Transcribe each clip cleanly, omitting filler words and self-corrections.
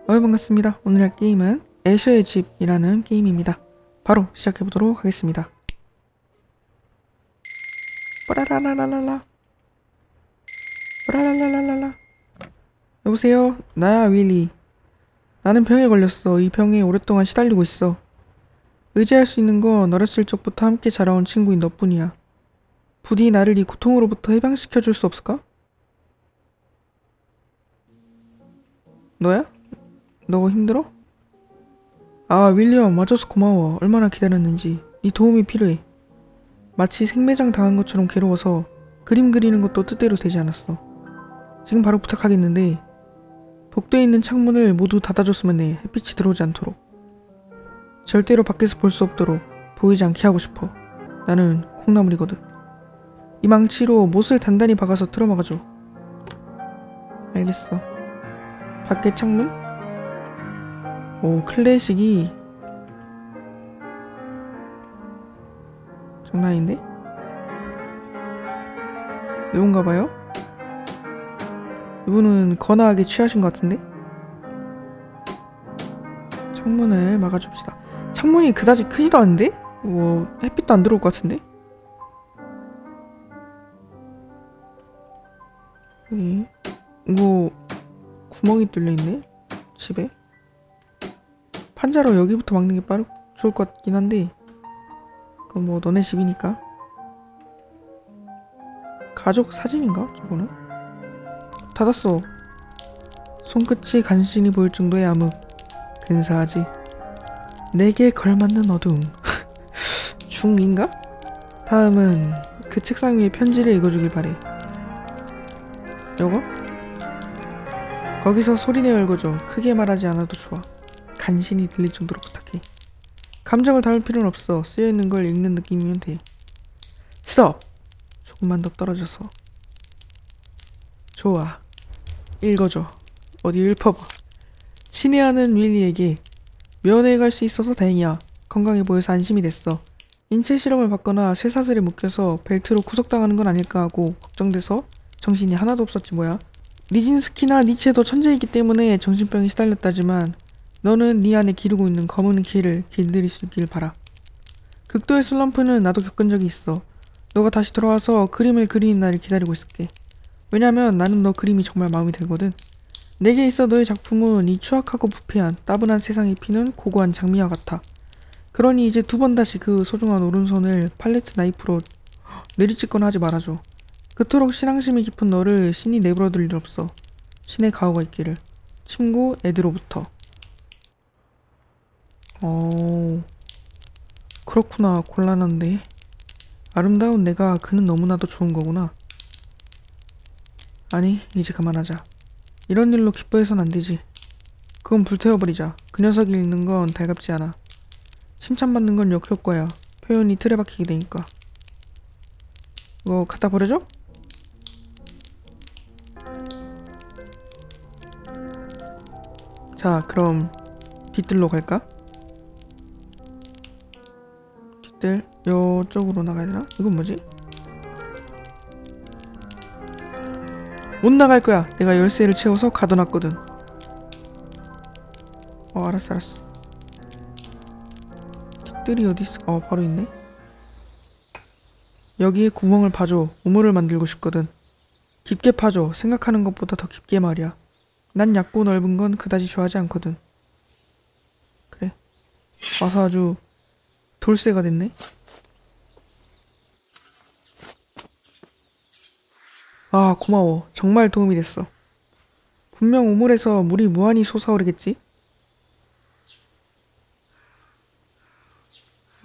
반갑습니다. 오늘 할 게임은 애셔의 집이라는 게임입니다. 바로 시작해보도록 하겠습니다. 빠라라라라라 빠라라라라라. 여보세요? 나야 윌리. 나는 병에 걸렸어. 이 병에 오랫동안 시달리고 있어. 의지할 수 있는 건 어렸을 적부터 함께 자라온 친구인 너뿐이야. 부디 나를 이 고통으로부터 해방시켜줄 수 없을까? 너야? 너 힘들어? 아, 윌리엄, 와줘서 고마워. 얼마나 기다렸는지. 네 도움이 필요해. 마치 생매장 당한 것처럼 괴로워서 그림 그리는 것도 뜻대로 되지 않았어. 지금 바로 부탁하겠는데 복도에 있는 창문을 모두 닫아줬으면 해. 햇빛이 들어오지 않도록. 절대로 밖에서 볼 수 없도록 보이지 않게 하고 싶어. 나는 콩나물이거든. 이 망치로 못을 단단히 박아서 틀어막아줘. 알겠어. 밖에 창문? 오, 클래식이 장난 아닌데? 이건가봐요? 이분은 거나하게 취하신 것 같은데? 창문을 막아줍시다. 창문이 그다지 크지도 않은데? 뭐 햇빛도 안 들어올 것 같은데? 여기 이거 구멍이 뚫려있네? 집에? 판자로 여기부터 막는 게 좋을 것 같긴 한데 그건 뭐 너네 집이니까. 가족 사진인가? 저거는? 닫았어. 손끝이 간신히 보일 정도의 암흑. 근사하지. 내게 걸맞는 어두움. 중인가? 다음은 그 책상 위에 편지를 읽어주길 바래. 요거? 거기서 소리내어 읽어줘. 크게 말하지 않아도 좋아. 간신히 들릴 정도로 부탁해. 감정을 담을 필요는 없어. 쓰여있는 걸 읽는 느낌이면 돼. 스톱! 조금만 더 떨어져서. 좋아. 읽어줘. 어디 읊어봐. 친애하는 윌리에게 면회에 갈 수 있어서 다행이야. 건강해 보여서 안심이 됐어. 인체 실험을 받거나 쇠사슬에 묶여서 벨트로 구속당하는 건 아닐까 하고 걱정돼서 정신이 하나도 없었지 뭐야. 니진스키나 니체도 천재이기 때문에 정신병에 시달렸다지만 너는 네 안에 기르고 있는 검은 길을 길들일 수 있길 바라. 극도의 슬럼프는 나도 겪은 적이 있어. 너가 다시 돌아와서 그림을 그리는 날을 기다리고 있을게. 왜냐면 나는 너 그림이 정말 마음에 들거든. 내게 있어 너의 작품은 이 추악하고 부패한 따분한 세상에 피는 고고한 장미와 같아. 그러니 이제 두 번 다시 그 소중한 오른손을 팔레트 나이프로 내리찍거나 하지 말아줘. 그토록 신앙심이 깊은 너를 신이 내버려둘 일 없어. 신의 가호가 있기를. 친구 에드로부터. 그렇구나. 곤란한데. 아름다운 내가 그는 너무나도 좋은 거구나. 아니, 이제 그만하자. 이런 일로 기뻐해선 안 되지. 그건 불태워버리자. 그 녀석이 읽는 건 달갑지 않아. 칭찬받는 건 역효과야. 표현이 틀에 박히게 되니까. 이거 갖다 버려줘? 자, 그럼 뒤뜰로 갈까? 뒤뜰 요쪽으로 나가야 되나? 이건 뭐지? 못 나갈 거야. 내가 열쇠를 채워서 가둬놨거든. 알았어. 뒷뜰이 어디 있어? 바로 있네. 여기에 구멍을 파줘. 우물을 만들고 싶거든. 깊게 파줘. 생각하는 것보다 더 깊게 말이야. 난 얕고 넓은 건 그다지 좋아하지 않거든. 그래. 와서 아주 돌쇠가 됐네. 아, 고마워. 정말 도움이 됐어. 분명 우물에서 물이 무한히 솟아오르겠지?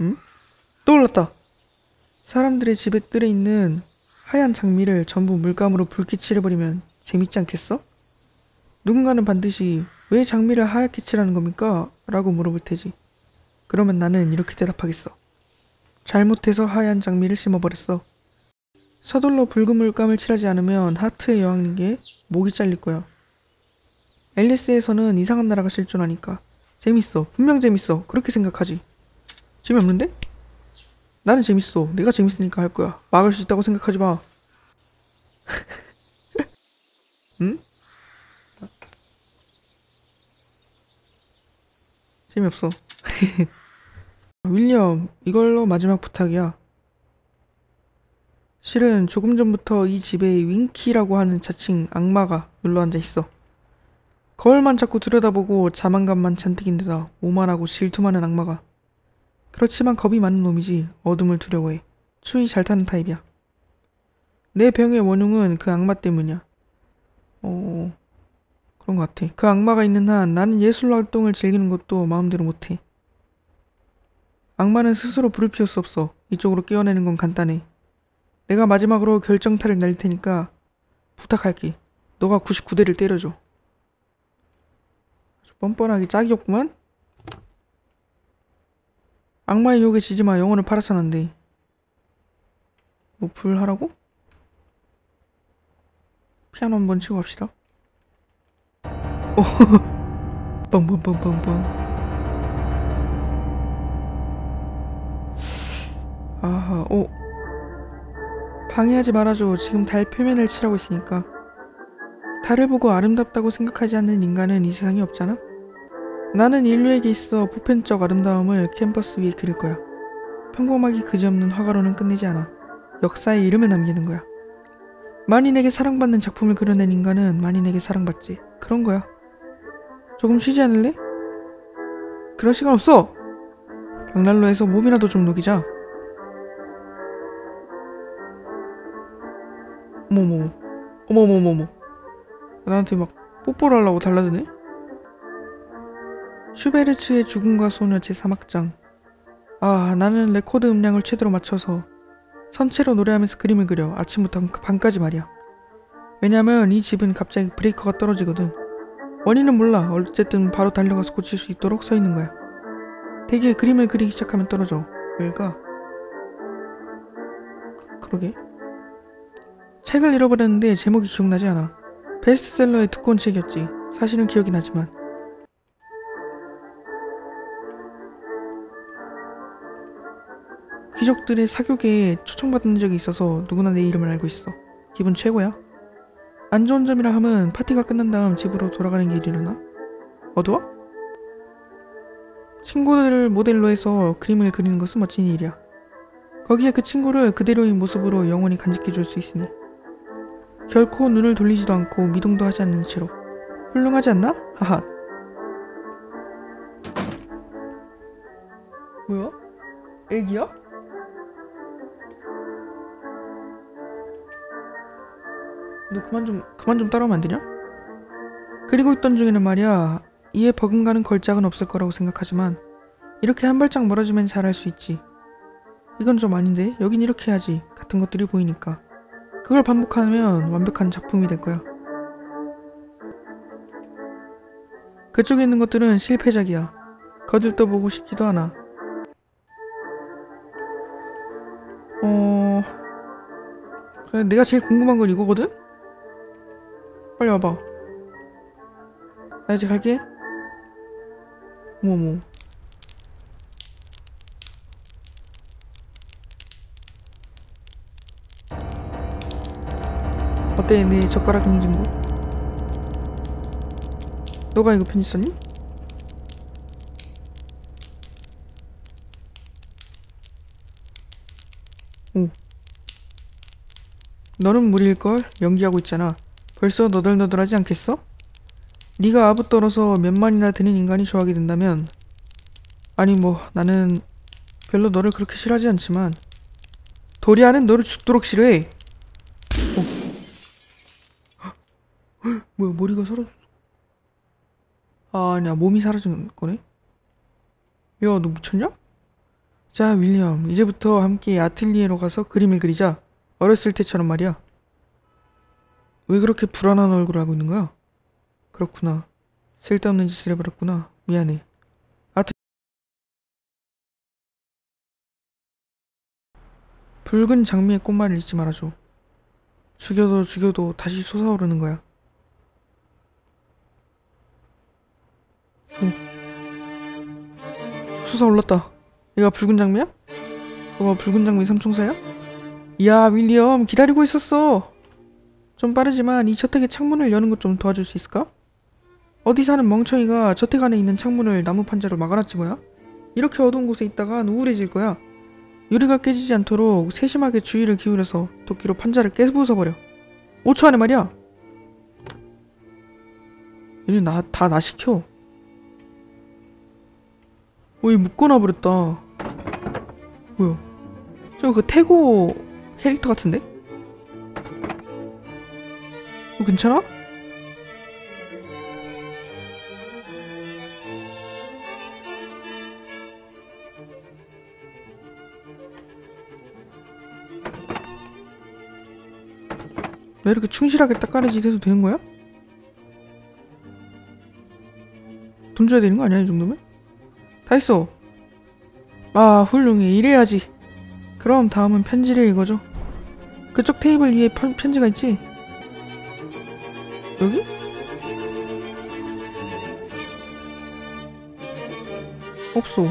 응? 떠올랐다. 사람들의 집에 뜰에 있는 하얀 장미를 전부 물감으로 붉게 칠해버리면 재밌지 않겠어? 누군가는 반드시 왜 장미를 하얗게 칠하는 겁니까? 라고 물어볼 테지. 그러면 나는 이렇게 대답하겠어. 잘못해서 하얀 장미를 심어버렸어. 서둘러 붉은 물감을 칠하지 않으면 하트의 여왕에게 목이 잘릴 거야. 앨리스에서는 이상한 나라가 실존하니까. 재밌어. 분명 재밌어. 그렇게 생각하지. 재미없는데? 나는 재밌어. 내가 재밌으니까 할 거야. 막을 수 있다고 생각하지 마. 응? 재미없어. 윌리엄, 이걸로 마지막 부탁이야. 실은 조금 전부터 이 집에 윙키라고 하는 자칭 악마가 눌러 앉아 있어. 거울만 자꾸 들여다보고 자만감만 잔뜩인데다 오만하고 질투많은 악마가. 그렇지만 겁이 많은 놈이지 어둠을 두려워해. 추위 잘 타는 타입이야. 내 병의 원흉은 그 악마 때문이야. 그런 것 같아. 그 악마가 있는 한 나는 예술 활동을 즐기는 것도 마음대로 못해. 악마는 스스로 불을 피울 수 없어. 이쪽으로 끼워내는 건 간단해. 내가 마지막으로 결정타를 낼 테니까 부탁할게. 너가 99대를 때려줘. 뻔뻔하게 짝이 없구만? 악마의 유혹에 지지마. 영혼을 팔아선 안 돼. 뭐 불하라고? 피아노 한번 치고 갑시다. 오, 뻥뻥뻥뻥뻥. 아하, 오. 방해하지 말아줘. 지금 달 표면을 칠하고 있으니까. 달을 보고 아름답다고 생각하지 않는 인간은 이 세상에 없잖아? 나는 인류에게 있어 보편적 아름다움을 캔버스 위에 그릴 거야. 평범하기 그지없는 화가로는 끝내지 않아. 역사에 이름을 남기는 거야. 만인에게 사랑받는 작품을 그려낸 인간은 만인에게 사랑받지. 그런 거야. 조금 쉬지 않을래? 그럴 시간 없어! 벽난로에서 몸이라도 좀 녹이자. 어머머머. 어머머머머. 나한테 막 뽀뽀를 하려고 달라드네? 슈베르츠의 죽음과 소녀 제3악장. 아, 나는 레코드 음량을 최대로 맞춰서 선체로 노래하면서 그림을 그려. 아침부터 밤까지 말이야. 왜냐면 이 집은 갑자기 브레이커가 떨어지거든. 원인은 몰라. 어쨌든 바로 달려가서 고칠 수 있도록 서 있는 거야. 대개 그림을 그리기 시작하면 떨어져. 왜일까? 그러게. 책을 잃어버렸는데 제목이 기억나지 않아. 베스트셀러의 두꺼운 책이었지. 사실은 기억이 나지만. 귀족들의 사교계에 초청받은 적이 있어서 누구나 내 이름을 알고 있어. 기분 최고야. 안 좋은 점이라 함은 파티가 끝난 다음 집으로 돌아가는 길이려나? 어두워? 친구들을 모델로 해서 그림을 그리는 것은 멋진 일이야. 거기에 그 친구를 그대로인 모습으로 영원히 간직해줄 수 있으니. 결코 눈을 돌리지도 않고 미동도 하지 않는 채로. 훌륭하지 않나? 하하. 뭐야? 애기야? 너 그만 좀 따라오면 안 되냐? 그리고 있던 중에는 말이야, 이에 버금가는 걸작은 없을 거라고 생각하지만 이렇게 한 발짝 멀어지면 잘할 수 있지. 이건 좀 아닌데? 여긴 이렇게 해야지. 같은 것들이 보이니까. 그걸 반복하면 완벽한 작품이 될 거야. 그쪽에 있는 것들은 실패작이야. 거들떠보고 싶지도 않아. 그래, 내가 제일 궁금한 건 이거거든? 빨리 와봐. 나 이제 갈게. 어머머. 어때 내 젓가락 행진고? 너가 이거 편지 썼니? 오. 너는 무리일걸? 연기하고 있잖아. 벌써 너덜너덜하지 않겠어? 네가 아부 떨어서 몇만이나 되는 인간이 좋아하게 된다면, 아니 뭐 나는 별로 너를 그렇게 싫어하지 않지만 도리아는 너를 죽도록 싫어해. 뭐야, 머리가 사라졌어. 아, 아니야, 몸이 사라진 거네. 야, 너 미쳤냐? 자, 윌리엄, 이제부터 함께 아틀리에로 가서 그림을 그리자. 어렸을 때처럼 말이야. 왜 그렇게 불안한 얼굴을 하고 있는 거야? 그렇구나. 쓸데없는 짓을 해버렸구나. 미안해. 붉은 장미의 꽃말을 잊지 말아줘. 죽여도 다시 솟아오르는 거야. 솟아올랐다. 얘가 붉은 장미야? 너가 붉은 장미 삼총사야? 이야, 윌리엄, 기다리고 있었어. 좀 빠르지만 이 저택의 창문을 여는 것 좀 도와줄 수 있을까? 어디 사는 멍청이가 저택 안에 있는 창문을 나무 판자로 막아놨지 뭐야? 이렇게 어두운 곳에 있다간 우울해질 거야. 유리가 깨지지 않도록 세심하게 주의를 기울여서 도끼로 판자를 깨부숴버려. 5초 안에 말이야. 얘네 나 시켜. 얘 묶어놔 버렸다. 뭐야? 저거 그 태고 캐릭터 같은데? 괜찮아? 나 이렇게 충실하게 닦아내지 해도 되는 거야? 돈 줘야 되는 거 아니야, 이 정도면? 다 했어. 아, 훌륭해. 이래야지. 그럼 다음은 편지를 읽어줘. 그쪽 테이블 위에 편지가 있지? 여기? 없어.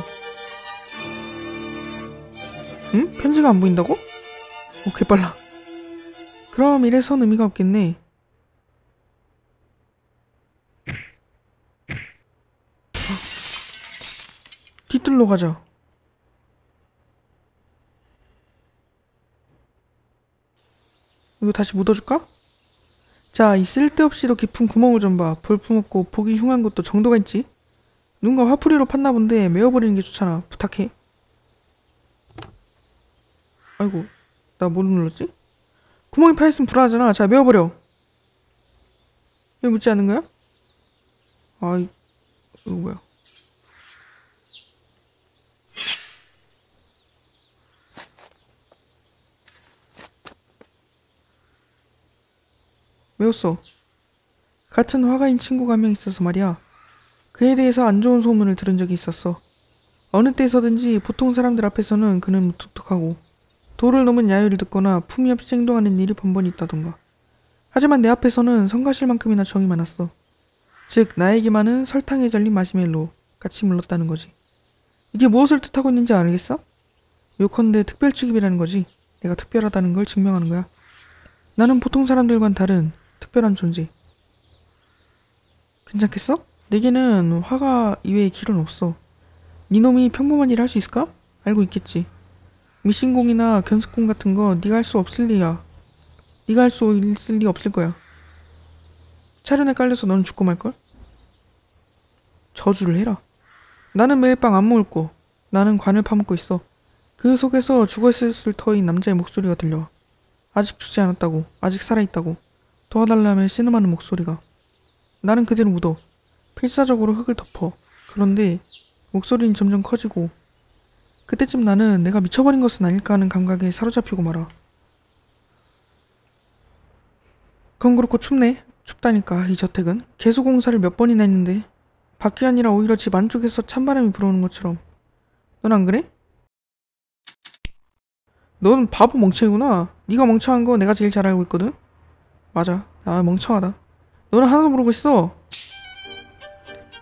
응? 편지가 안 보인다고? 개빨라. 그럼 이래선 의미가 없겠네. 뒤뜰로 가자. 이거 다시 묻어줄까? 자, 이 쓸데없이도 깊은 구멍을 좀 봐. 볼품없고 보기 흉한 것도 정도가 있지. 누군가 화풀이로 팠나 본데 메워버리는 게 좋잖아. 부탁해. 아이고, 나 뭘 눌렀지? 구멍이 파였으면 불안하잖아. 자, 메워버려. 왜 묻지 않는 거야? 이거 뭐야? 메웠어. 같은 화가인 친구가 한 명 있어서 말이야. 그에 대해서 안 좋은 소문을 들은 적이 있었어. 어느 때서든지 보통 사람들 앞에서는 그는 무뚝뚝하고 도를 넘은 야유를 듣거나 품위 없이 행동하는 일이 번번이 있다던가. 하지만 내 앞에서는 성가실만큼이나 정이 많았어. 즉 나에게만은 설탕에 절린 마시멜로 같이 물렀다는 거지. 이게 무엇을 뜻하고 있는지 알겠어? 요컨대 특별 취급이라는 거지. 내가 특별하다는 걸 증명하는 거야. 나는 보통 사람들과는 다른 특별한 존재. 괜찮겠어? 내게는 화가 이외의 길은 없어. 니놈이 평범한 일을 할 수 있을까? 알고 있겠지. 미신공이나 견습공 같은 거 네가 할 수 없을 리야. 네가 할 수 있을 리 없을 거야. 차련에 깔려서 너는 죽고 말걸? 저주를 해라. 나는 매일 밤 안 먹을 거. 나는 관을 파묻고 있어. 그 속에서 죽어있을 터인 남자의 목소리가 들려와. 아직 죽지 않았다고. 아직 살아있다고. 도와달라며 신음하는 목소리가. 나는 그대로 묻어. 필사적으로 흙을 덮어. 그런데 목소리는 점점 커지고 그때쯤 나는 내가 미쳐버린 것은 아닐까 하는 감각에 사로잡히고 말아. 그건 그렇고 춥네. 춥다니까 이 저택은. 개수공사를 몇 번이나 했는데 밖이 아니라 오히려 집 안쪽에서 찬바람이 불어오는 것처럼. 넌 안 그래? 넌 바보 멍청이구나. 네가 멍청한 거 내가 제일 잘 알고 있거든. 맞아. 나 멍청하다. 너는 하나도 모르고 있어.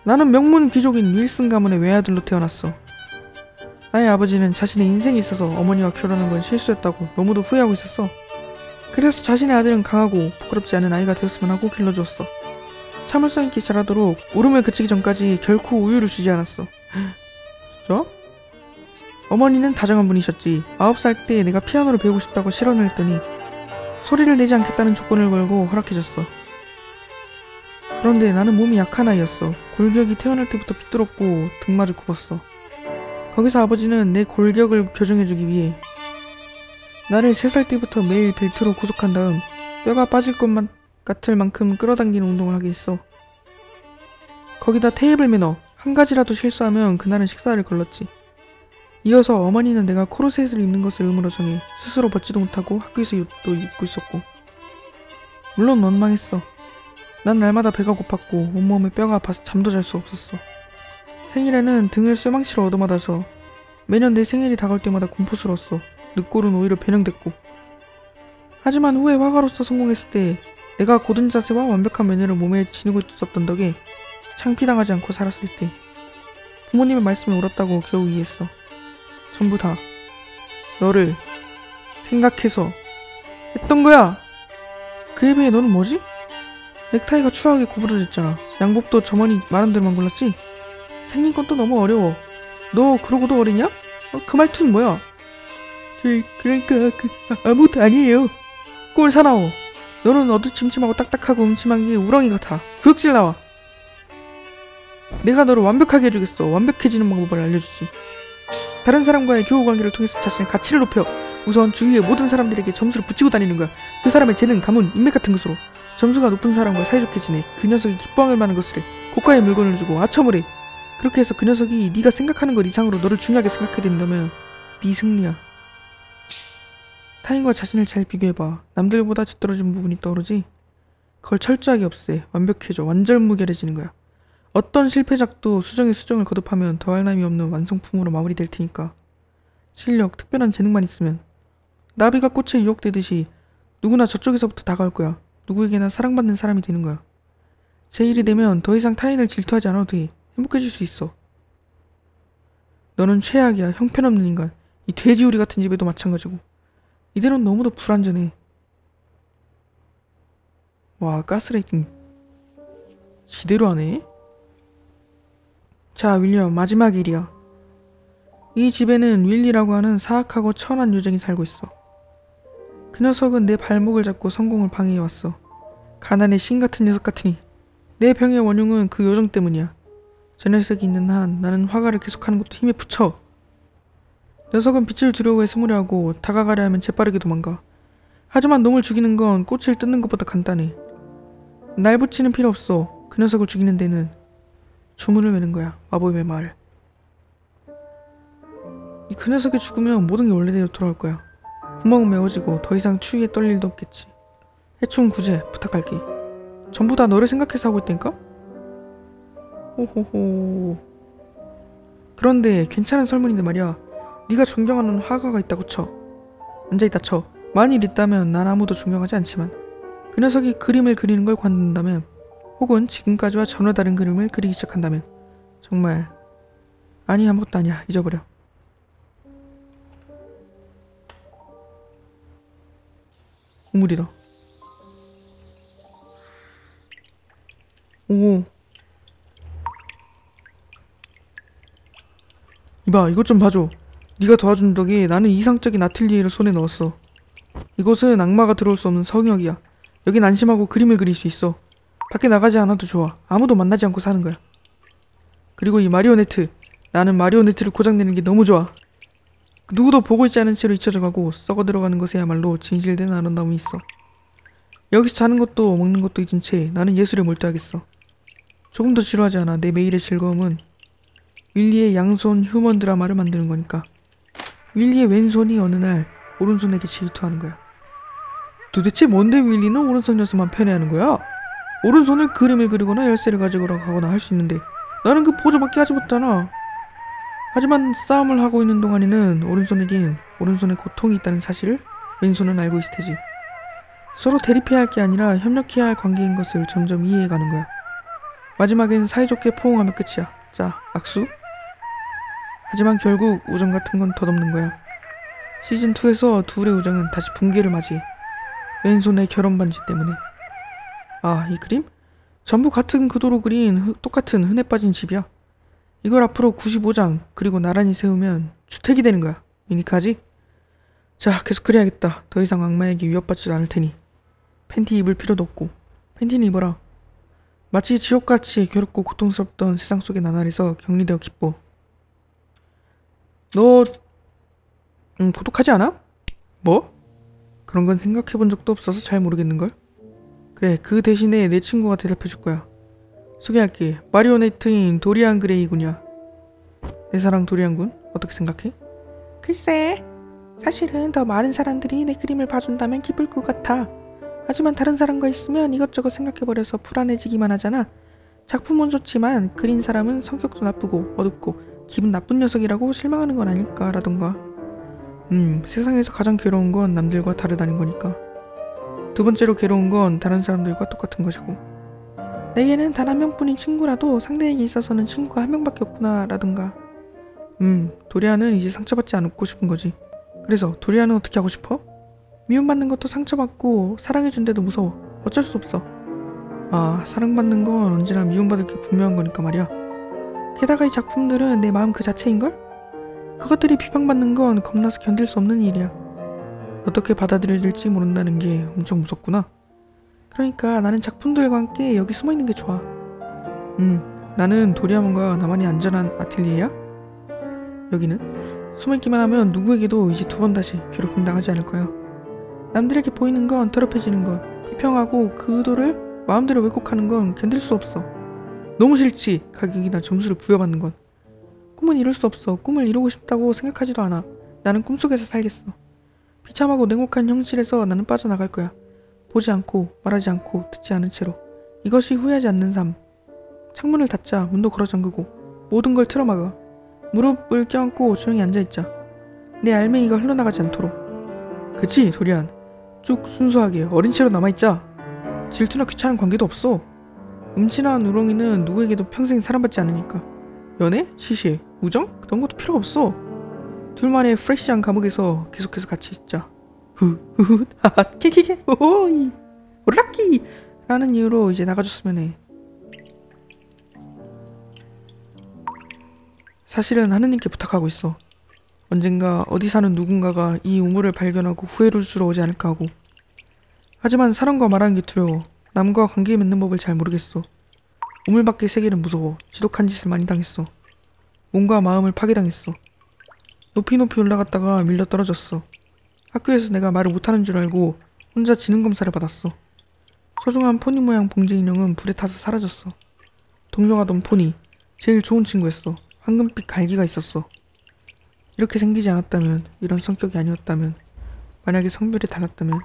나는 명문 귀족인 윌슨 가문의 외아들로 태어났어. 나의 아버지는 자신의 인생이 있어서 어머니와 결혼한 건 실수였다고 너무도 후회하고 있었어. 그래서 자신의 아들은 강하고 부끄럽지 않은 아이가 되었으면 하고 길러주었어. 참을성 있게 자라도록 울음을 그치기 전까지 결코 우유를 주지 않았어. 진짜? 어머니는 다정한 분이셨지. 9살 때 내가 피아노를 배우고 싶다고 실언을 했더니 소리를 내지 않겠다는 조건을 걸고 허락해줬어. 그런데 나는 몸이 약한 아이였어. 골격이 태어날 때부터 삐뚤었고 등마저 굽었어. 거기서 아버지는 내 골격을 교정해주기 위해 나를 3살 때부터 매일 벨트로 구속한 다음 뼈가 빠질 것만 같을 만큼 끌어당기는 운동을 하게 했어. 거기다 테이블 매너 한 가지라도 실수하면 그날은 식사를 걸렀지. 이어서 어머니는 내가 코르셋을 입는 것을 의무로 정해 스스로 벗지도 못하고 학교에서 옷도 입고 있었고. 물론 원망했어. 난 날마다 배가 고팠고 온몸에 뼈가 아파서 잠도 잘 수 없었어. 생일에는 등을 쇠망치로 얻어맞아서 매년 내 생일이 다가올 때마다 공포스러웠어. 늑골은 오히려 변형됐고. 하지만 후에 화가로서 성공했을 때 내가 고든 자세와 완벽한 매너를 몸에 지니고 있었던 덕에 창피당하지 않고 살았을 때 부모님의 말씀에 옳았다고 겨우 이해했어. 전부 다 너를 생각해서 했던 거야. 그에 비해 너는 뭐지? 넥타이가 추하게 구부러졌잖아. 양복도 점원이 말한 대로만 골랐지? 생긴 건 또 너무 어려워. 너 그러고도 어리냐? 그 말투는 뭐야? 그러니까 아무것도 아니에요. 꼴 사나워. 너는 어두침침하고 딱딱하고 음침한 게 우렁이 같아. 구역질 나와. 내가 너를 완벽하게 해주겠어. 완벽해지는 방법을 알려주지. 다른 사람과의 교우관계를 통해서 자신의 가치를 높여 우선 주위의 모든 사람들에게 점수를 붙이고 다니는 거야. 그 사람의 재능, 가문, 인맥 같은 것으로 점수가 높은 사람과 사이좋게 지내. 그 녀석이 기뻐할 만한 것을 해. 고가의 물건을 주고 아첨을 해. 그렇게 해서 그 녀석이 네가 생각하는 것 이상으로 너를 중요하게 생각하게 된다면 네 승리야. 타인과 자신을 잘 비교해봐. 남들보다 뒤떨어진 부분이 떠오르지? 그걸 철저하게 없애. 완벽해져. 완전무결해지는 거야. 어떤 실패작도 수정에 수정을 거듭하면 더할 나위 없는 완성품으로 마무리될 테니까. 실력, 특별한 재능만 있으면 나비가 꽃에 유혹되듯이 누구나 저쪽에서부터 다가올 거야. 누구에게나 사랑받는 사람이 되는 거야. 제1이 되면 더 이상 타인을 질투하지 않아도 돼. 행복해질 수 있어. 너는 최악이야. 형편없는 인간. 이 돼지우리 같은 집에도 마찬가지고. 이대로는 너무도 불완전해. 와, 가스라이팅 지대로 하네. 자, 윌리엄, 마지막 일이야. 이 집에는 윌리라고 하는 사악하고 천한 요정이 살고 있어. 그 녀석은 내 발목을 잡고 성공을 방해해왔어. 가난의 신 같은 녀석 같으니. 내 병의 원흉은 그 요정 때문이야. 저 녀석이 있는 한 나는 화가를 계속하는 것도 힘에 부쳐. 녀석은 빛을 두려워해 스무려 하고 다가가려 하면 재빠르게 도망가. 하지만 놈을 죽이는 건 꽃을 뜯는 것보다 간단해. 날 붙이는 필요 없어. 그 녀석을 죽이는 데는 주문을 외는 거야. 마법의 말. 그 녀석이 죽으면 모든 게 원래대로 돌아올 거야. 구멍은 메워지고 더 이상 추위에 떨릴 일도 없겠지. 해충 구제 부탁할게. 전부 다 너를 생각해서 하고 있다니까? 호호호. 그런데 괜찮은 설문인데 말이야. 네가 존경하는 화가가 있다고 쳐. 앉아있다 쳐. 만일 있다면 난 아무도 존경하지 않지만 그 녀석이 그림을 그리는 걸 관둔다면 혹은 지금까지와 전혀 다른 그림을 그리기 시작한다면 정말 아니 아무것도 아니야. 잊어버려. 우물이다. 오. 이봐, 이것 좀 봐줘. 네가 도와준 덕에 나는 이상적인 아틀리에를 손에 넣었어. 이곳은 악마가 들어올 수 없는 성역이야. 여긴 안심하고 그림을 그릴 수 있어. 밖에 나가지 않아도 좋아. 아무도 만나지 않고 사는 거야. 그리고 이 마리오네트. 나는 마리오네트를 고장내는 게 너무 좋아. 누구도 보고 있지 않은 채로 잊혀져가고 썩어 들어가는 것에야말로 진실된 아름다움이 있어. 여기서 자는 것도 먹는 것도 잊은 채 나는 예술에 몰두하겠어. 조금 더 지루하지 않아. 내 매일의 즐거움은 윌리의 양손 휴먼 드라마를 만드는 거니까. 윌리의 왼손이 어느 날 오른손에게 질투하는 거야. 도대체 뭔데 윌리는 오른손 녀석만 편애하는 거야? 오른손을 그림을 그리거나 열쇠를 가지고 가거나 할 수 있는데 나는 그 보조밖에 하지 못하나. 하지만 싸움을 하고 있는 동안에는 오른손에겐 오른손에 고통이 있다는 사실을 왼손은 알고 있을 테지. 서로 대립해야 할 게 아니라 협력해야 할 관계인 것을 점점 이해해가는 거야. 마지막엔 사이좋게 포옹하면 끝이야. 자, 악수? 하지만 결국 우정 같은 건 덧없는 거야. 시즌2에서 둘의 우정은 다시 붕괴를 맞이해. 왼손의 결혼 반지 때문에. 아, 이 그림? 전부 같은 구도로 그린 똑같은 흔해 빠진 집이야. 이걸 앞으로 95장 그리고 나란히 세우면 주택이 되는 거야. 유니크하지? 자, 계속 그려야겠다. 더 이상 악마에게 위협받지도 않을 테니. 팬티 입을 필요도 없고. 팬티는 입어라. 마치 지옥같이 괴롭고 고통스럽던 세상 속의 나날에서 격리되어 기뻐. 너 고독하지 않아? 뭐? 그런 건 생각해본 적도 없어서 잘 모르겠는걸? 그래, 그 대신에 내 친구가 대답해줄 거야. 소개할게. 마리오네트인 도리안 그레이군이야. 내 사랑 도리안군, 어떻게 생각해? 글쎄, 사실은 더 많은 사람들이 내 그림을 봐준다면 기쁠 것 같아. 하지만 다른 사람과 있으면 이것저것 생각해버려서 불안해지기만 하잖아. 작품은 좋지만 그린 사람은 성격도 나쁘고 어둡고 기분 나쁜 녀석이라고 실망하는 건 아닐까라던가. 세상에서 가장 괴로운 건 남들과 다르다는 거니까. 두 번째로 괴로운 건 다른 사람들과 똑같은 것이고. 내게는 단 한 명뿐인 친구라도 상대에게 있어서는 친구가 한 명밖에 없구나 라던가. 도리안은 이제 상처받지 않고 싶은 거지. 그래서 도리안은 어떻게 하고 싶어? 미움받는 것도 상처받고 사랑해준데도 무서워. 어쩔 수 없어. 아, 사랑받는 건 언제나 미움받을 게 분명한 거니까 말이야. 게다가 이 작품들은 내 마음 그 자체인걸? 그것들이 비판받는 건 겁나서 견딜 수 없는 일이야. 어떻게 받아들여질지 모른다는 게 엄청 무섭구나. 그러니까 나는 작품들과 함께 여기 숨어있는 게 좋아. 나는 도리아몬과 나만이 안전한 아틀리에야? 여기는 숨어있기만 하면 누구에게도 이제 두 번 다시 괴롭힘 당하지 않을 거야. 남들에게 보이는 건 더럽혀지는 건, 비평하고 그 의도를 마음대로 왜곡하는 건 견딜 수 없어. 너무 싫지, 가격이나 점수를 부여받는 건. 꿈은 이룰 수 없어. 꿈을 이루고 싶다고 생각하지도 않아. 나는 꿈속에서 살겠어. 비참하고 냉혹한 현실에서 나는 빠져나갈 거야. 보지 않고 말하지 않고 듣지 않은 채로. 이것이 후회하지 않는 삶. 창문을 닫자. 문도 걸어 잠그고 모든 걸 틀어막아. 무릎을 껴안고 조용히 앉아있자. 내 알맹이가 흘러나가지 않도록. 그치, 도리안. 쭉 순수하게 어린 채로 남아있자. 질투나 귀찮은 관계도 없어. 음침한 우렁이는 누구에게도 평생 사랑받지 않으니까. 연애? 시시? 우정? 그런 것도 필요 없어. 둘만의 프레시한 감옥에서 계속해서 같이 있자. 후후후 하하 케케케 호호이 오라키 라는 이유로 이제 나가줬으면 해. 사실은 하느님께 부탁하고 있어. 언젠가 어디 사는 누군가가 이 우물을 발견하고 후회를 주러 오지 않을까 하고. 하지만 사람과 말하는 게 두려워. 남과 관계 맺는 법을 잘 모르겠어. 우물 밖의 세계는 무서워. 지독한 짓을 많이 당했어. 몸과 마음을 파괴당했어. 높이 높이 올라갔다가 밀려 떨어졌어. 학교에서 내가 말을 못하는 줄 알고 혼자 지능검사를 받았어. 소중한 포니 모양 봉제 인형은 불에 타서 사라졌어. 동료하던 포니, 제일 좋은 친구였어. 황금빛 갈기가 있었어. 이렇게 생기지 않았다면, 이런 성격이 아니었다면, 만약에 성별이 달랐다면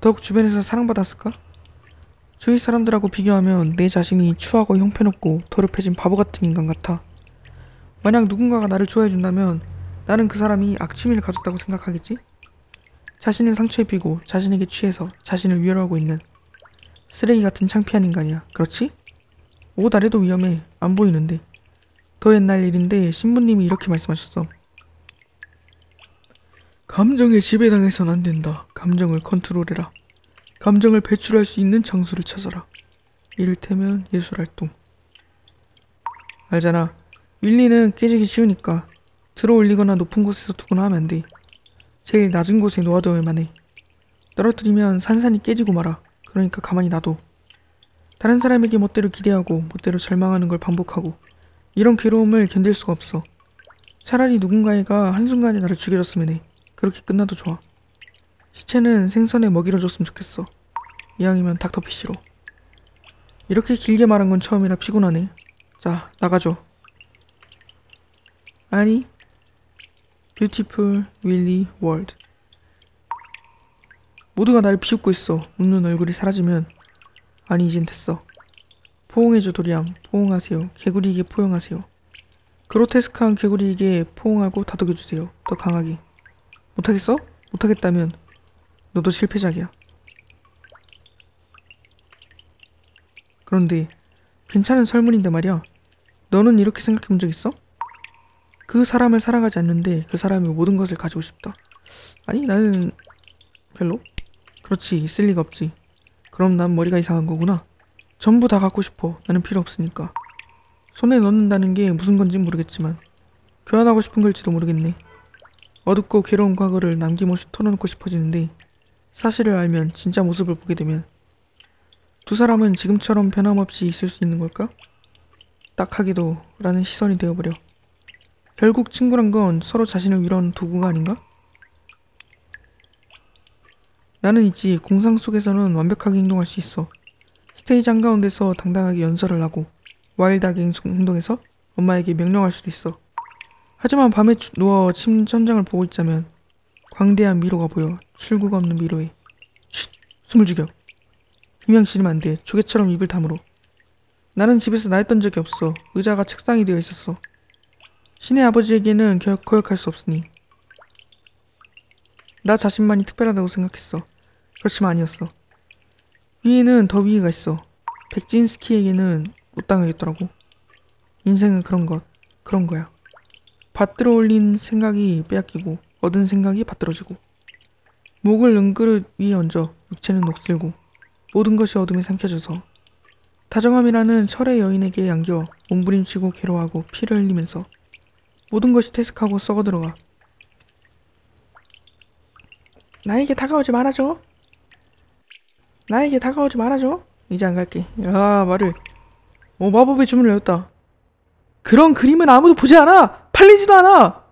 더욱 주변에서 사랑받았을까? 주위 사람들하고 비교하면 내 자신이 추하고 형편없고 더럽혀진 바보 같은 인간 같아. 만약 누군가가 나를 좋아해준다면 나는 그 사람이 악취미를 가졌다고 생각하겠지? 자신을 상처 입히고 자신에게 취해서 자신을 위협하고 있는 쓰레기 같은 창피한 인간이야. 그렇지? 옷 아래도 위험해. 안 보이는데. 더 옛날 일인데 신부님이 이렇게 말씀하셨어. 감정에 지배당해선 안 된다. 감정을 컨트롤해라. 감정을 배출할 수 있는 장소를 찾아라. 이를테면 예술활동. 알잖아. 윌리는 깨지기 쉬우니까 들어올리거나 높은 곳에서 두거나 하면 안 돼. 제일 낮은 곳에 놓아둬야만 해. 떨어뜨리면 산산이 깨지고 말아. 그러니까 가만히 놔둬. 다른 사람에게 멋대로 기대하고 멋대로 절망하는 걸 반복하고 이런 괴로움을 견딜 수가 없어. 차라리 누군가가 한순간에 나를 죽여줬으면 해. 그렇게 끝나도 좋아. 시체는 생선에 먹이를 줬으면 좋겠어. 이왕이면 닥터피쉬로. 이렇게 길게 말한 건 처음이라 피곤하네. 자, 나가줘. 아니, 뷰티풀 윌리 월드. 모두가 날 비웃고 있어. 웃는 얼굴이 사라지면. 아니, 이젠 됐어. 포옹해줘, 도리암. 포옹하세요. 개구리에게 포용하세요. 그로테스크한 개구리에게 포옹하고 다독여주세요. 더 강하게. 못하겠어? 못하겠다면 너도 실패작이야. 그런데 괜찮은 설문인데 말이야. 너는 이렇게 생각해 본 적 있어? 그 사람을 사랑하지 않는데 그 사람의 모든 것을 가지고 싶다. 아니, 나는 별로? 그렇지, 있을 리가 없지. 그럼 난 머리가 이상한 거구나. 전부 다 갖고 싶어. 나는 필요 없으니까. 손에 넣는다는 게 무슨 건지 모르겠지만 교환하고 싶은 걸지도 모르겠네. 어둡고 괴로운 과거를 남김없이 털어놓고 싶어지는데 사실을 알면, 진짜 모습을 보게 되면 두 사람은 지금처럼 변함없이 있을 수 있는 걸까? 딱하게도 라는 시선이 되어버려. 결국 친구란 건 서로 자신을 위로하는 도구가 아닌가? 나는 있지. 공상 속에서는 완벽하게 행동할 수 있어. 스테이지 한가운데서 당당하게 연설을 하고 와일드하게 행동해서 엄마에게 명령할 수도 있어. 하지만 밤에 누워 천장을 보고 있자면 광대한 미로가 보여. 출구가 없는 미로에. 쉿! 숨을 죽여. 비명 지르면 안 돼. 조개처럼 입을 다물어. 나는 집에서 나했던 적이 없어. 의자가 책상이 되어 있었어. 신의 아버지에게는 거역할 수 없으니. 나 자신만이 특별하다고 생각했어. 그렇지만 아니었어. 위에는 더 위에가 있어. 백진스키에게는 못 당하겠더라고. 인생은 그런 거야. 받들어 올린 생각이 빼앗기고 얻은 생각이 받들어지고 목을 은그릇 위에 얹어 육체는 녹슬고 모든 것이 어둠에 삼켜져서 다정함이라는 철의 여인에게 안겨 몸부림치고 괴로워하고 피를 흘리면서 모든 것이 퇴색하고 썩어들어가. 나에게 다가오지 말아줘. 나에게 다가오지 말아줘. 이제 안 갈게. 야, 말을. 마법의 주문을 외웠다. 그런 그림은 아무도 보지 않아. 팔리지도 않아.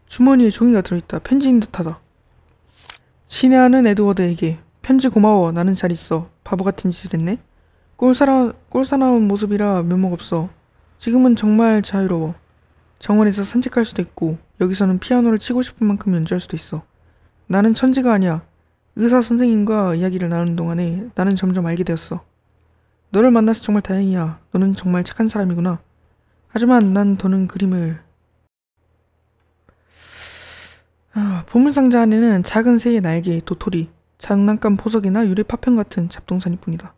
주머니에 종이가 들어있다. 편지인 듯하다. 친애하는 에드워드에게 편지 고마워. 나는 잘 있어. 바보 같은 짓을 했네. 꼴사나운 모습이라 면목 없어. 지금은 정말 자유로워. 정원에서 산책할 수도 있고 여기서는 피아노를 치고 싶은 만큼 연주할 수도 있어. 나는 천지가 아니야. 의사 선생님과 이야기를 나누는 동안에 나는 점점 알게 되었어. 너를 만나서 정말 다행이야. 너는 정말 착한 사람이구나. 하지만 난 더는 그림을... 보물상자 안에는 작은 새의 날개, 도토리, 장난감 보석이나 유리 파편 같은 잡동사니 뿐이다.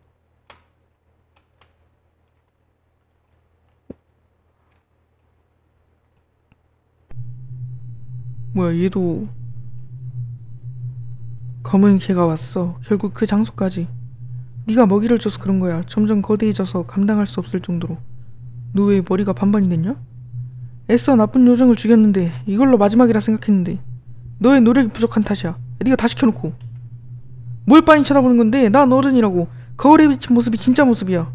뭐야, 얘도 검은 개가 왔어. 결국 그 장소까지. 네가 먹이를 줘서 그런 거야. 점점 거대해져서 감당할 수 없을 정도로. 너 왜 머리가 반반이 됐냐? 애써 나쁜 요정을 죽였는데 이걸로 마지막이라 생각했는데 너의 노력이 부족한 탓이야. 네가 다 시켜놓고. 뭘 빤히 쳐다보는 건데. 난 어른이라고. 거울에 비친 모습이 진짜 모습이야.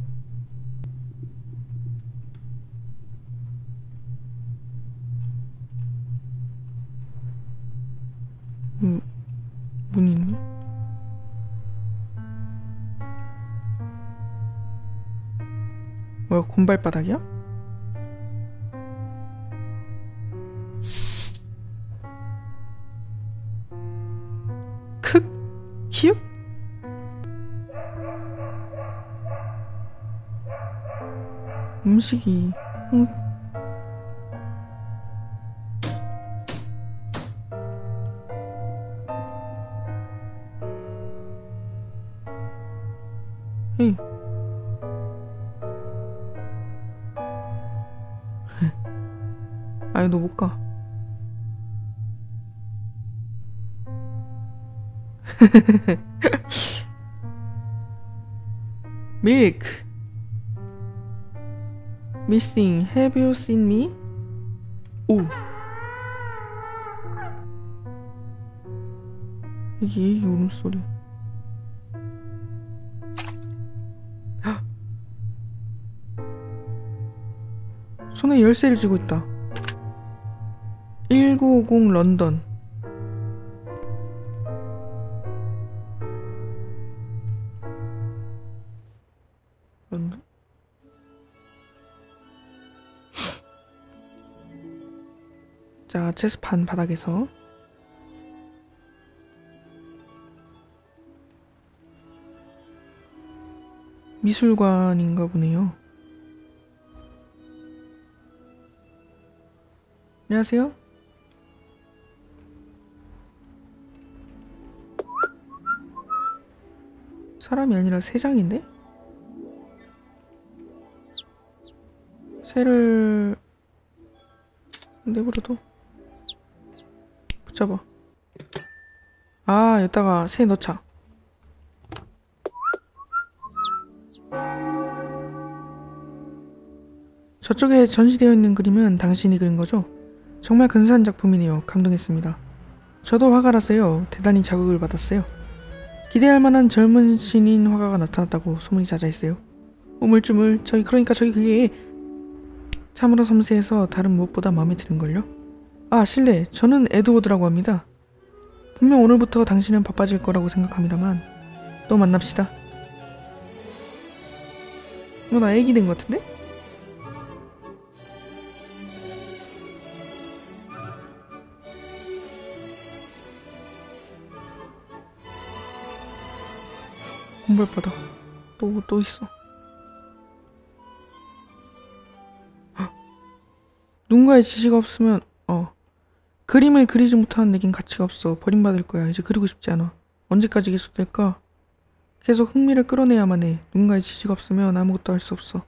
문이 있니? 뭐야, 곰발바닥이야? 크? 키읔? 음식이... 에이. 아니, 너 못 가. 밀크. Missing. Have you seen me? 오. 이게 애기 울음소리. 손에 열쇠를 쥐고 있다. 1950 런던. 런던? 자, 체스판 바닥에서 미술관인가 보네요. 안녕하세요. 사람이 아니라 새장인데? 새를 내버려둬. 붙잡아. 아, 여기다가 새 넣자. 저쪽에 전시되어 있는 그림은 당신이 그린 거죠? 정말 근사한 작품이네요. 감동했습니다. 저도 화가라서요. 대단히 자극을 받았어요. 기대할 만한 젊은 신인 화가가 나타났다고 소문이 자자했어요. 우물쭈물. 그러니까 저기 그게 참으로 섬세해서 다른 무엇보다 마음에 드는걸요? 아, 실례. 저는 에드워드라고 합니다. 분명 오늘부터 당신은 바빠질 거라고 생각합니다만 또 만납시다. 나 애기 된 것 같은데? 공발바닥. 또 있어. 헉. 누군가의 지시가 없으면 그림을 그리지 못하는 내겐 가치가 없어. 버림받을 거야. 이제 그리고 싶지 않아. 언제까지 계속될까? 계속 흥미를 끌어내야만 해. 누군가의 지시가 없으면 아무것도 할 수 없어.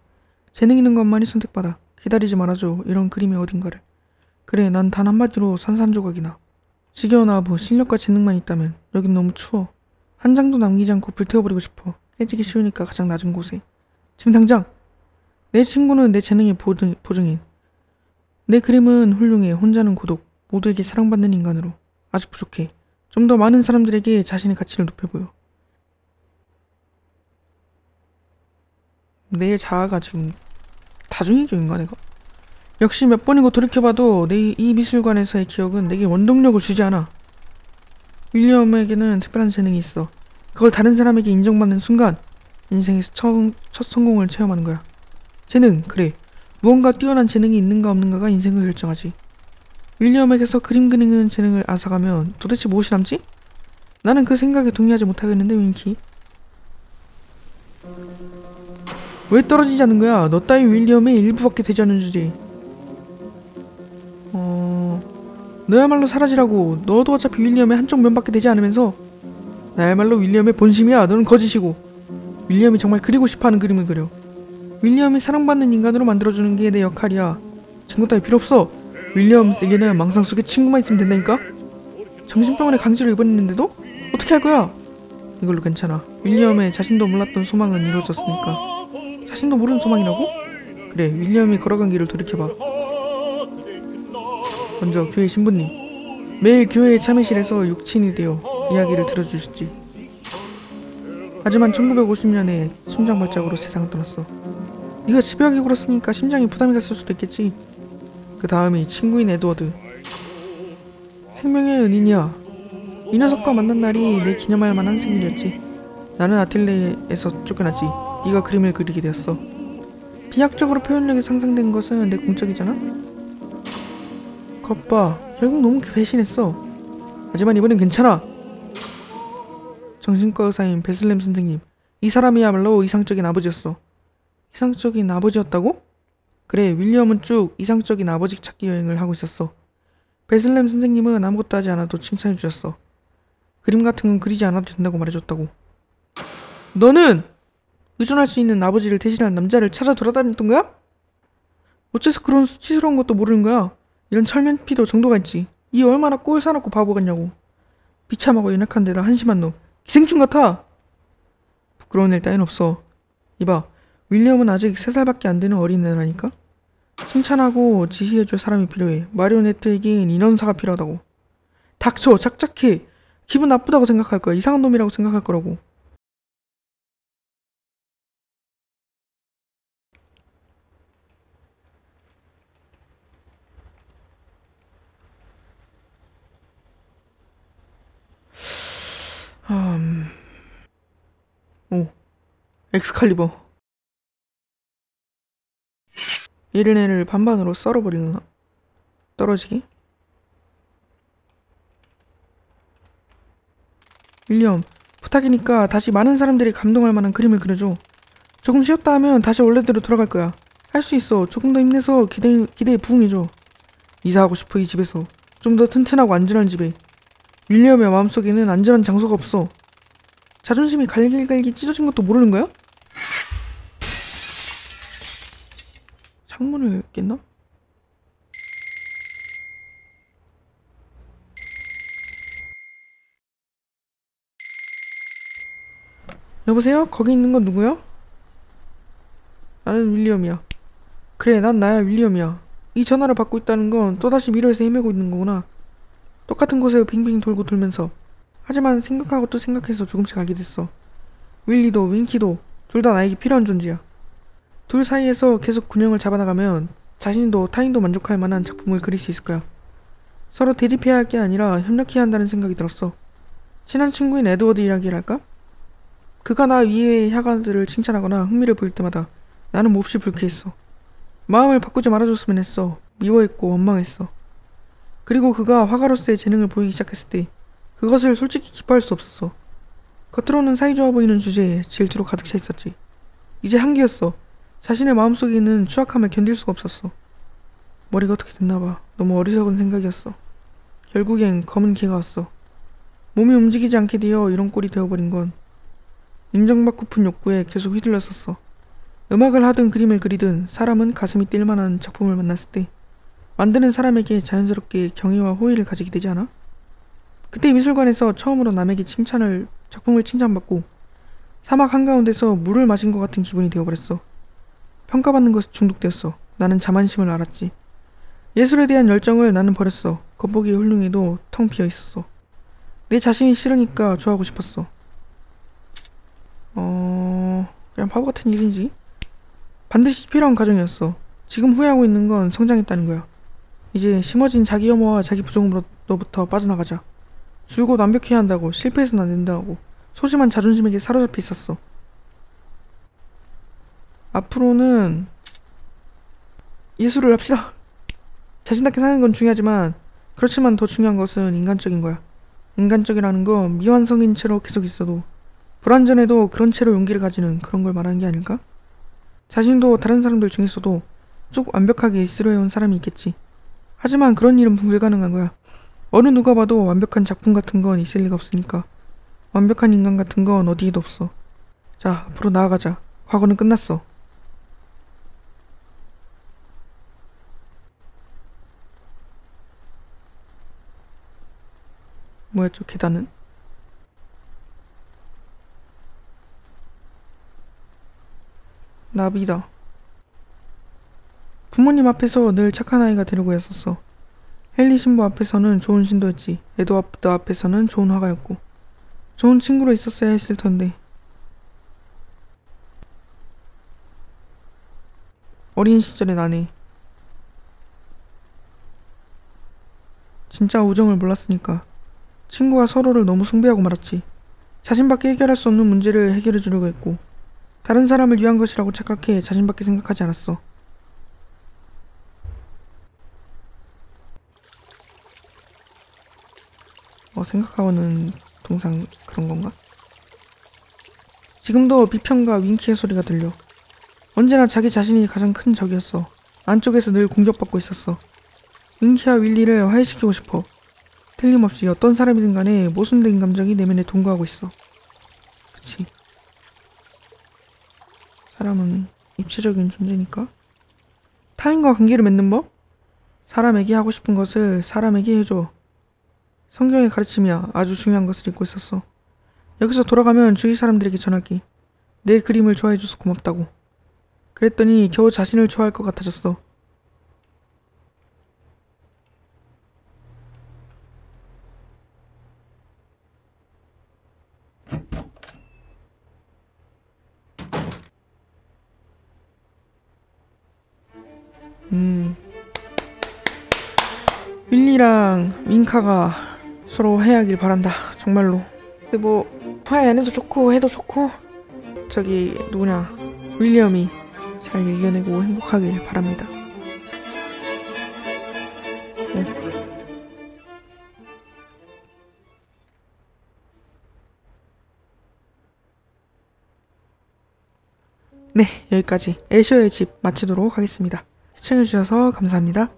재능 있는 것만이 선택받아. 기다리지 말아줘. 이런 그림의 어딘가를. 그래, 난 단 한마디로 산산조각이나. 지겨운 아부, 실력과 재능만 있다면 여긴 너무 추워. 한 장도 남기지 않고 불태워버리고 싶어. 깨지기 쉬우니까 가장 낮은 곳에. 지금 당장! 내 친구는 내 재능의 보증인. 내 그림은 훌륭해. 혼자는 고독. 모두에게 사랑받는 인간으로. 아직 부족해. 좀 더 많은 사람들에게 자신의 가치를 높여보여. 내 자아가 지금 다중이격인가 내가? 역시 몇 번이고 돌이켜봐도 내 이 미술관에서의 기억은 내게 원동력을 주지 않아. 윌리엄에게는 특별한 재능이 있어. 그걸 다른 사람에게 인정받는 순간 인생에서 첫 성공을 체험하는 거야. 재능, 그래. 무언가 뛰어난 재능이 있는가 없는가가 인생을 결정하지. 윌리엄에게서 그림 그리는 재능을 앗아가면 도대체 무엇이 남지? 나는 그 생각에 동의하지 못하겠는데 윈키. 왜 떨어지지 않는 거야? 너 따위 윌리엄의 일부밖에 되지 않는 주제. 너야말로 사라지라고. 너도 어차피 윌리엄의 한쪽 면밖에 되지 않으면서. 나야말로 윌리엄의 본심이야. 너는 거짓이고. 윌리엄이 정말 그리고 싶어하는 그림을 그려. 윌리엄이 사랑받는 인간으로 만들어주는 게 내 역할이야. 친구 따위 필요 없어. 윌리엄에게는 망상 속에 친구만 있으면 된다니까? 정신병원에 강제로 입원했는데도? 어떻게 할 거야? 이걸로 괜찮아. 윌리엄의 자신도 몰랐던 소망은 이루어졌으니까. 자신도 모르는 소망이라고? 그래, 윌리엄이 걸어간 길을 돌이켜봐. 먼저 교회 신부님. 매일 교회의 참회실에서 육친이 되어 이야기를 들어주셨지. 하지만 1950년에 심장 발작으로 세상을 떠났어. 네가 집요하게 굴었으니까 심장이 부담이 갔을 수도 있겠지. 그 다음이 친구인 에드워드. 생명의 은인이야. 이 녀석과 만난 날이 내 기념할 만한 생일이었지. 나는 아틀레에서 쫓겨났지. 네가 그림을 그리게 되었어. 비약적으로 표현력이 상상된 것은 내 공적이잖아? 겉봐, 결국 너무 배신했어. 하지만 이번엔 괜찮아. 정신과 의사인 베슬렘 선생님. 이 사람이야말로 이상적인 아버지였어. 이상적인 아버지였다고? 그래, 윌리엄은 쭉 이상적인 아버지 찾기 여행을 하고 있었어. 베슬렘 선생님은 아무것도 하지 않아도 칭찬해주셨어. 그림 같은 건 그리지 않아도 된다고 말해줬다고. 너는 의존할 수 있는 아버지를 대신할 남자를 찾아 돌아다녔던 거야? 어째서 그런 수치스러운 것도 모르는 거야? 이런 철면피도 정도가 있지. 이 얼마나 꼴 사납고 바보 같냐고. 비참하고 연약한 데다 한심한 놈. 기생충 같아. 부끄러운 일 따윈 없어. 이봐, 윌리엄은 아직 3살밖에 안 되는 어린애라니까? 칭찬하고 지시해줄 사람이 필요해. 마리오네트에겐 인원사가 필요하다고. 닥쳐, 착착해. 기분 나쁘다고 생각할 거야. 이상한 놈이라고 생각할 거라고. 오, 엑스칼리버. 얘를 반반으로 썰어버리나? 떨어지게? 윌리엄, 부탁이니까 다시 많은 사람들이 감동할 만한 그림을 그려줘. 조금 쉬었다 하면 다시 원래대로 돌아갈 거야. 할 수 있어. 조금 더 힘내서 기대에 부응해줘. 이사하고 싶어, 이 집에서. 좀 더 튼튼하고 안전한 집에. 윌리엄의 마음속에는 안전한 장소가 없어. 자존심이 갈길갈길 찢어진 것도 모르는 거야? 창문을 깼나? 여보세요? 거기 있는 건 누구야? 나는 윌리엄이야. 그래, 난 나야, 윌리엄이야. 이 전화를 받고 있다는 건 또다시 미러에서 헤매고 있는 거구나. 똑같은 곳에 빙빙 돌고 돌면서. 하지만 생각하고 또 생각해서 조금씩 알게 됐어. 윌리도 윈키도 둘 다 나에게 필요한 존재야. 둘 사이에서 계속 균형을 잡아나가면 자신도 타인도 만족할 만한 작품을 그릴 수 있을 거야. 서로 대립해야 할 게 아니라 협력해야 한다는 생각이 들었어. 친한 친구인 에드워드 이야기를 할까? 그가 나 이외의 화가들을 칭찬하거나 흥미를 보일 때마다 나는 몹시 불쾌했어. 마음을 바꾸지 말아줬으면 했어. 미워했고 원망했어. 그리고 그가 화가로서의 재능을 보이기 시작했을 때 그것을 솔직히 기뻐할 수 없었어. 겉으로는 사이좋아 보이는 주제에 질투로 가득 차 있었지. 이제 한계였어. 자신의 마음속에 있는 추악함을 견딜 수가 없었어. 머리가 어떻게 됐나봐. 너무 어리석은 생각이었어. 결국엔 검은 개가 왔어. 몸이 움직이지 않게 되어 이런 꼴이 되어버린 건 인정받고픈 욕구에 계속 휘둘렸었어. 음악을 하든 그림을 그리든 사람은 가슴이 뛸 만한 작품을 만났을 때 만드는 사람에게 자연스럽게 경의와 호의를 가지게 되지 않아? 그때 미술관에서 처음으로 남에게 작품을 칭찬받고 사막 한가운데서 물을 마신 것 같은 기분이 되어버렸어. 평가받는 것에 중독되었어. 나는 자만심을 알았지. 예술에 대한 열정을 나는 버렸어. 겉보기에 훌륭해도 텅 비어 있었어. 내 자신이 싫으니까 좋아하고 싶었어. 그냥 바보 같은 일이지. 반드시 필요한 과정이었어. 지금 후회하고 있는 건 성장했다는 거야. 이제 심어진 자기 혐오와 자기 부정으로부터 빠져나가자. 줄곧 완벽해야 한다고, 실패해서는 안 된다고 소심한 자존심에게 사로잡혀 있었어. 앞으로는 예술을 합시다. 자신답게 사는 건 중요하지만 그렇지만 더 중요한 것은 인간적인 거야. 인간적이라는 건 미완성인 채로 계속 있어도 불완전해도 그런 채로 용기를 가지는 그런 걸 말하는 게 아닐까? 자신도 다른 사람들 중에서도 쭉 완벽하게 있으려 해온 사람이 있겠지. 하지만 그런 일은 불가능한 거야. 어느 누가 봐도 완벽한 작품 같은 건 있을 리가 없으니까. 완벽한 인간 같은 건 어디에도 없어. 자, 앞으로 나아가자. 과거는 끝났어. 뭐였죠, 계단은? 나비다. 부모님 앞에서 늘 착한 아이가 되려고 했었어. 헨리 신부 앞에서는 좋은 신도였지. 에드워드 앞에서는 좋은 화가였고 좋은 친구로 있었어야 했을 텐데. 어린 시절의 나네. 진짜 우정을 몰랐으니까 친구와 서로를 너무 숭배하고 말았지. 자신밖에 해결할 수 없는 문제를 해결해 주려고 했고 다른 사람을 위한 것이라고 착각해 자신밖에 생각하지 않았어. 생각하고는 동상 그런 건가? 지금도 비평과 윙키의 소리가 들려. 언제나 자기 자신이 가장 큰 적이었어. 안쪽에서 늘 공격받고 있었어. 윙키와 윌리를 화해시키고 싶어. 틀림없이 어떤 사람이든 간에 모순된 감정이 내면에 동거하고 있어. 그치. 사람은 입체적인 존재니까. 타인과 관계를 맺는 법? 사람에게 하고 싶은 것을 사람에게 해줘. 성경의 가르침이야. 아주 중요한 것을 읽고 있었어. 여기서 돌아가면 주위 사람들에게 전하기. 내 그림을 좋아해줘서 고맙다고. 그랬더니 겨우 자신을 좋아할 것 같아졌어. 윌리랑 윙카가 서로 화해하길 바란다. 정말로. 근데 뭐 화해 안 해도 좋고 해도 좋고 저기 누구냐 윌리엄이 잘 이겨내고 행복하길 바랍니다. 네, 여기까지 애셔의 집 마치도록 하겠습니다. 시청해주셔서 감사합니다.